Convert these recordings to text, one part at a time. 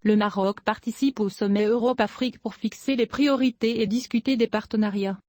Le Maroc participe au sommet Europe-Afrique pour fixer les priorités et discuter des partenariats.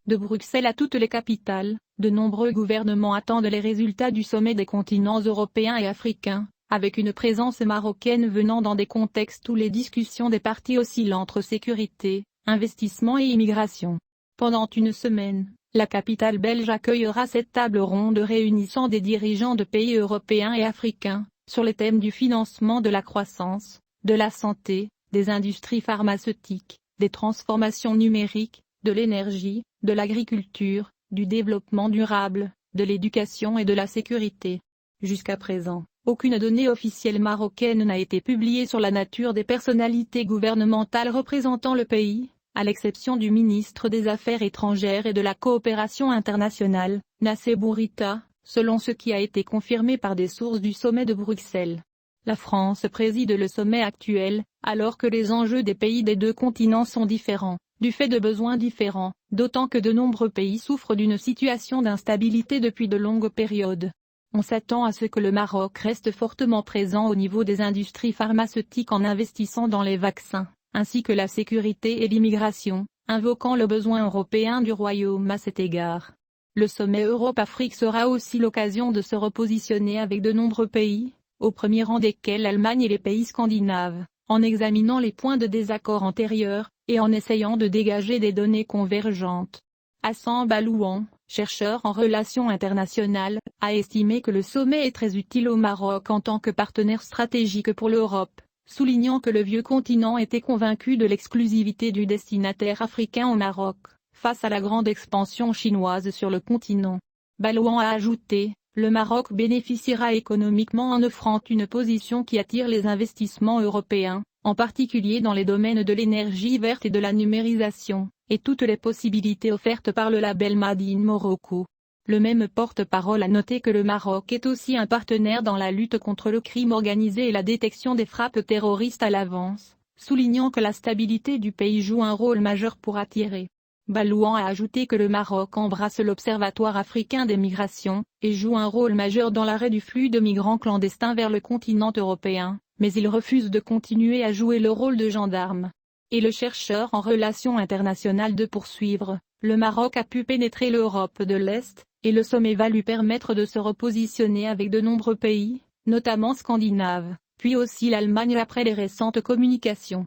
De Bruxelles à toutes les capitales, de nombreux gouvernements attendent les résultats du sommet des continents européens et africains, avec une présence marocaine venant dans des contextes où les discussions des parties oscillent entre sécurité, investissement et immigration. Pendant une semaine, la capitale belge accueillera cette table ronde réunissant des dirigeants de pays européens et africains, sur les thèmes du financement de la croissance, de la santé, des industries pharmaceutiques, des transformations numériques, de l'énergie, de l'agriculture, du développement durable, de l'éducation et de la sécurité. Jusqu'à présent, aucune donnée officielle marocaine n'a été publiée sur la nature des personnalités gouvernementales représentant le pays, à l'exception du ministre des Affaires étrangères et de la coopération internationale, Nassé Bourita, selon ce qui a été confirmé par des sources du sommet de Bruxelles. La France préside le sommet actuel, alors que les enjeux des pays des deux continents sont différents, du fait de besoins différents, d'autant que de nombreux pays souffrent d'une situation d'instabilité depuis de longues périodes. On s'attend à ce que le Maroc reste fortement présent au niveau des industries pharmaceutiques en investissant dans les vaccins, ainsi que la sécurité et l'immigration, invoquant le besoin européen du Royaume à cet égard. Le sommet Europe-Afrique sera aussi l'occasion de se repositionner avec de nombreux pays, au premier rang desquels l'Allemagne et les pays scandinaves, en examinant les points de désaccord antérieurs, et en essayant de dégager des données convergentes. Hassan Balouan, chercheur en relations internationales, a estimé que le sommet est très utile au Maroc en tant que partenaire stratégique pour l'Europe, soulignant que le vieux continent était convaincu de l'exclusivité du destinataire africain au Maroc, face à la grande expansion chinoise sur le continent. Balouan a ajouté: le Maroc bénéficiera économiquement en offrant une position qui attire les investissements européens, en particulier dans les domaines de l'énergie verte et de la numérisation, et toutes les possibilités offertes par le label Made in Morocco. Le même porte-parole a noté que le Maroc est aussi un partenaire dans la lutte contre le crime organisé et la détection des frappes terroristes à l'avance, soulignant que la stabilité du pays joue un rôle majeur pour attirer. Balouan a ajouté que le Maroc embrasse l'Observatoire africain des migrations, et joue un rôle majeur dans l'arrêt du flux de migrants clandestins vers le continent européen, mais il refuse de continuer à jouer le rôle de gendarme. Et le chercheur en relations internationales de poursuivre: le Maroc a pu pénétrer l'Europe de l'Est, et le sommet va lui permettre de se repositionner avec de nombreux pays, notamment scandinaves, puis aussi l'Allemagne après les récentes communications.